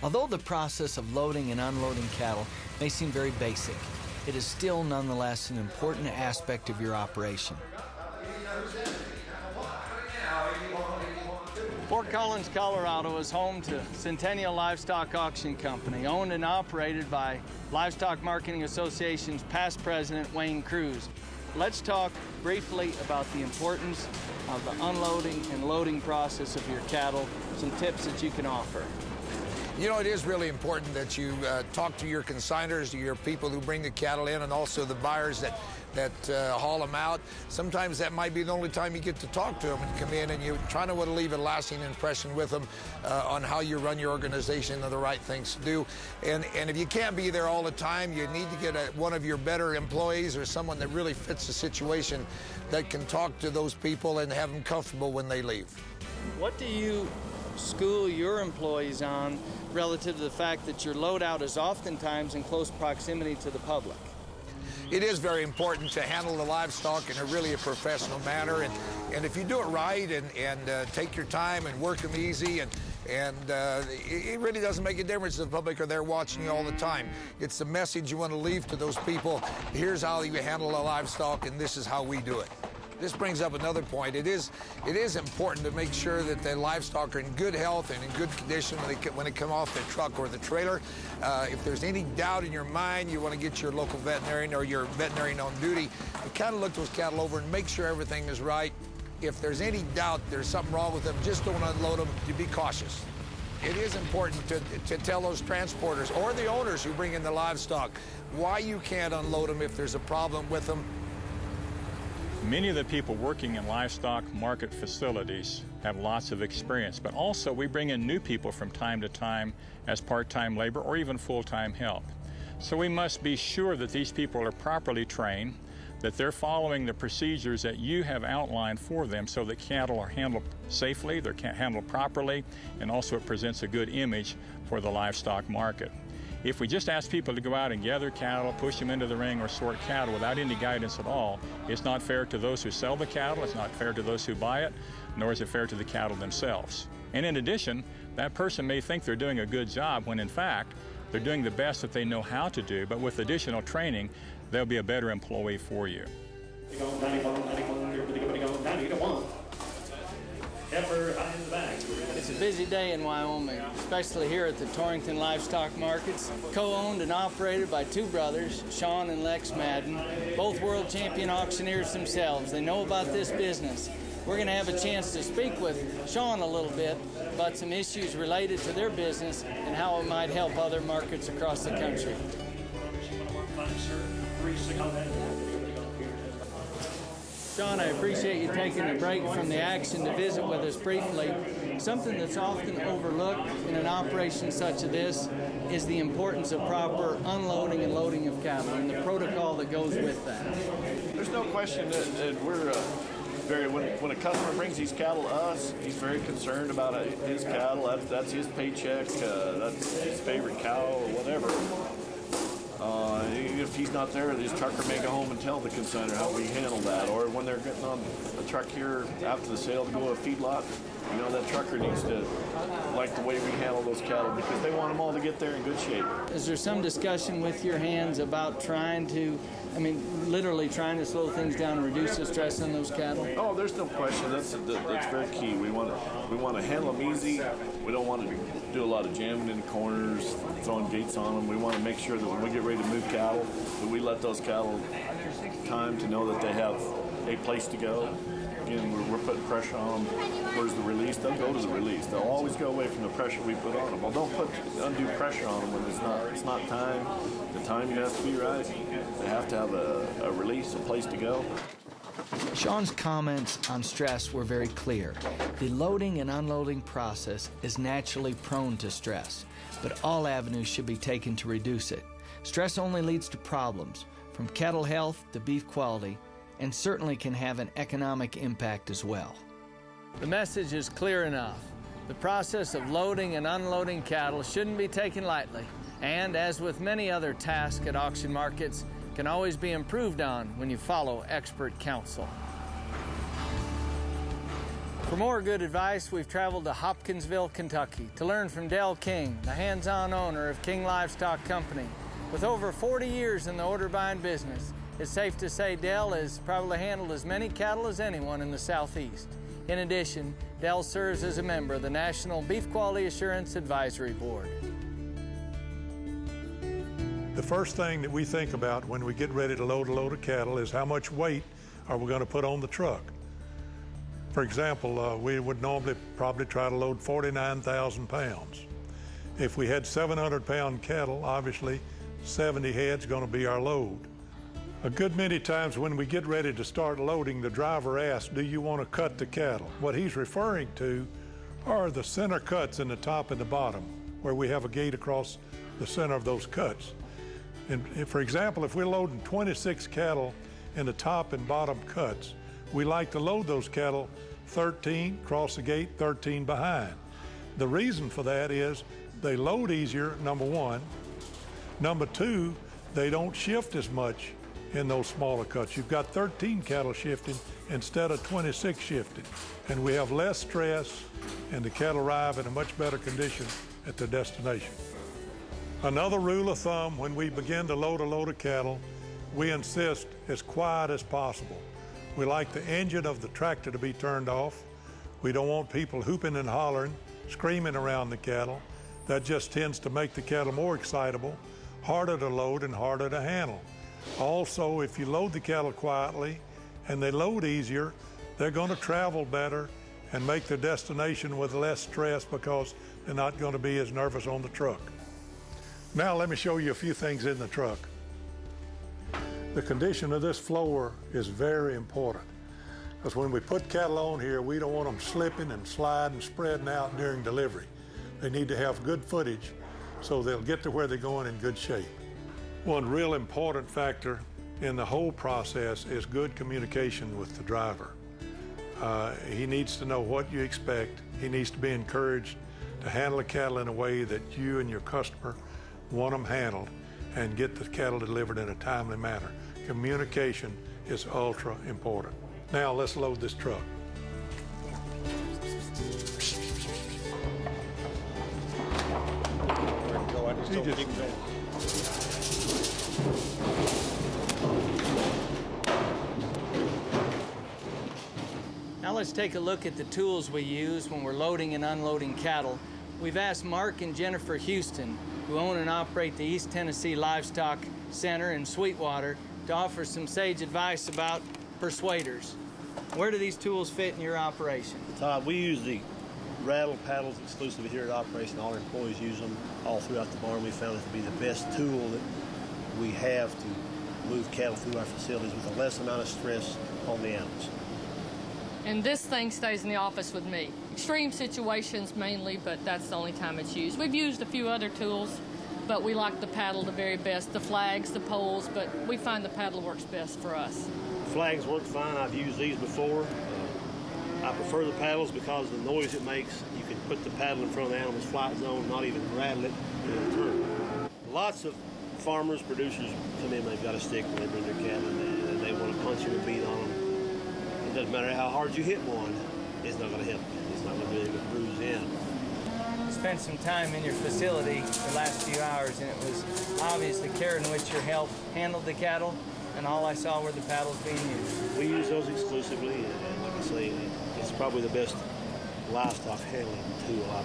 Although the process of loading and unloading cattle may seem very basic, it is still nonetheless an important aspect of your operation. Fort Collins, Colorado is home to Centennial Livestock Auction Company, owned and operated by Livestock Marketing Association's past president, Wayne Cruz. Let's talk briefly about the importance of the unloading and loading process of your cattle, some tips that you can offer. You know, it is really important that you talk to your consigners, to your people who bring the cattle in, and also the buyers that haul them out. Sometimes that might be the only time you get to talk to them and come in, and you try to leave a lasting impression with them on how you run your organization and the right things to do. And if you can't be there all the time, you need to get one of your better employees or someone that really fits the situation that can talk to those people and have them comfortable when they leave. What do you school your employees on relative to the fact that your loadout is oftentimes in close proximity to the public? It is very important to handle the livestock in a really professional manner, and if you do it right and take your time and work them easy, and it really doesn't make a difference if the public are there watching you all the time. It's the message you want to leave to those people. Here's how you handle the livestock, and this is how we do it. This brings up another point. It is important to make sure that the livestock are in good health and in good condition when they come off the truck or the trailer. If there's any doubt in your mind, you want to get your local veterinarian or your veterinarian on duty to kind of look those cattle over and make sure everything is right. If there's any doubt there's something wrong with them, just don't unload them. You be cautious. It is important to tell those transporters or the owners who bring in the livestock why you can't unload them if there's a problem with them. Many of the people working in livestock market facilities have lots of experience, but also we bring in new people from time to time as part-time labor or even full-time help. So we must be sure that these people are properly trained, that they're following the procedures that you have outlined for them so that cattle are handled safely, they're handled properly, and also it presents a good image for the livestock market. If we just ask people to go out and gather cattle, push them into the ring, or sort cattle without any guidance at all, it's not fair to those who sell the cattle, it's not fair to those who buy it, nor is it fair to the cattle themselves. And in addition, that person may think they're doing a good job when in fact they're doing the best that they know how to do, but with additional training, they'll be a better employee for you. It's a busy day in Wyoming, especially here at the Torrington Livestock Markets, co-owned and operated by two brothers, Sean and Lex Madden, both world champion auctioneers themselves. They know about this business. We're going to have a chance to speak with Sean a little bit about some issues related to their business and how it might help other markets across the country. Sean, I appreciate you taking a break from the action to visit with us briefly. Something that's often overlooked in an operation such as this is the importance of proper unloading and loading of cattle and the protocol that goes with that. There's no question that we're when a customer brings these cattle to us, he's very concerned about his cattle. That's his paycheck, that's his favorite cow or whatever. If he's not there, his trucker may go home and tell the consignor how we handle that. Or when they're getting on a truck here after the sale to go to a feedlot, you know, that trucker needs to like the way we handle those cattle because they want them all to get there in good shape. Is there some discussion with your hands about trying to, literally trying to slow things down and reduce the stress on those cattle? Oh, there's no question. That's very key. We want to handle them easy. We don't want to do a lot of jamming in the corners, throwing gates on them. We want to make sure that when we get ready to move cattle, that we let those cattle time to know that they have a place to go. Again, we're putting pressure on them. Where's the release? They'll go to the release. They'll always go away from the pressure we put on them. Well, don't put undue pressure on them when it's not time. The timing has to be right. They have to have a release, a place to go. Sean's comments on stress were very clear. The loading and unloading process is naturally prone to stress, but all avenues should be taken to reduce it. Stress only leads to problems, from cattle health to beef quality, and certainly can have an economic impact as well. The message is clear enough. The process of loading and unloading cattle shouldn't be taken lightly, and as with many other tasks at auction markets, can always be improved on when you follow expert counsel. For more good advice, we've traveled to Hopkinsville, Kentucky to learn from Dell King, the hands-on owner of King Livestock Company. With over 40 years in the order buying business, it's safe to say Dell has probably handled as many cattle as anyone in the Southeast. In addition, Dell serves as a member of the National Beef Quality Assurance Advisory Board. The first thing that we think about when we get ready to load a load of cattle is how much weight are we going to put on the truck. For example, we would normally probably try to load 49,000 pounds. If we had 700-pound cattle, obviously 70 heads going to be our load. A good many times when we get ready to start loading, the driver asks, do you want to cut the cattle? What he's referring to are the center cuts in the top and the bottom, where we have a gate across the center of those cuts. And for example, if we're loading 26 cattle in the top and bottom cuts, we like to load those cattle 13, cross the gate, 13 behind. The reason for that is they load easier, number one. Number two, they don't shift as much in those smaller cuts. You've got 13 cattle shifting instead of 26 shifting. And we have less stress, and the cattle arrive in a much better condition at their destination. Another rule of thumb when we begin to load a load of cattle, we insist as quiet as possible. We like the engine of the tractor to be turned off. We don't want people hooping and hollering, screaming around the cattle. That just tends to make the cattle more excitable, harder to load and harder to handle. Also, if you load the cattle quietly and they load easier, they're going to travel better and make their destination with less stress because they're not going to be as nervous on the truck. Now let me show you a few things in the truck. The condition of this floor is very important, because when we put cattle on here, we don't want them slipping and sliding, spreading out during delivery. They need to have good footage so they'll get to where they're going in good shape. One real important factor in the whole process is good communication with the driver. He needs to know what you expect. He needs to be encouraged to handle the cattle in a way that you and your customer want them handled and get the cattle delivered in a timely manner. Communication is ultra important. Now let's load this truck. Now let's take a look at the tools we use when we're loading and unloading cattle. We've asked Mark and Jennifer Houston, who own and operate the East Tennessee Livestock Center in Sweetwater, to offer some sage advice about persuaders. Where do these tools fit in your operation? Todd, we use the rattle paddles exclusively here at operation. All our employees use them all throughout the barn. We found it to be the best tool that we have to move cattle through our facilities with a less amount of stress on the animals. And this thing stays in the office with me. Extreme situations mainly, but that's the only time it's used. We've used a few other tools, but we like the paddle the very best, the flags, the poles, but we find the paddle works best for us. Flags work fine. I've used these before. I prefer the paddles because of the noise it makes. You can put the paddle in front of the animal's flight zone, not even rattle it, and it'll turn. Lots of farmers, producers come in, they've got a stick when they bring their cattle, and they want to punch them and beat on them. It doesn't matter how hard you hit one, it's not going to help you. It's not going to do anything but bruise the animal. Spent some time in your facility the last few hours, and it was obvious the care in which your help handled the cattle, and all I saw were the paddles being used. We use those exclusively, and like I say, it's probably the best livestock handling tool I've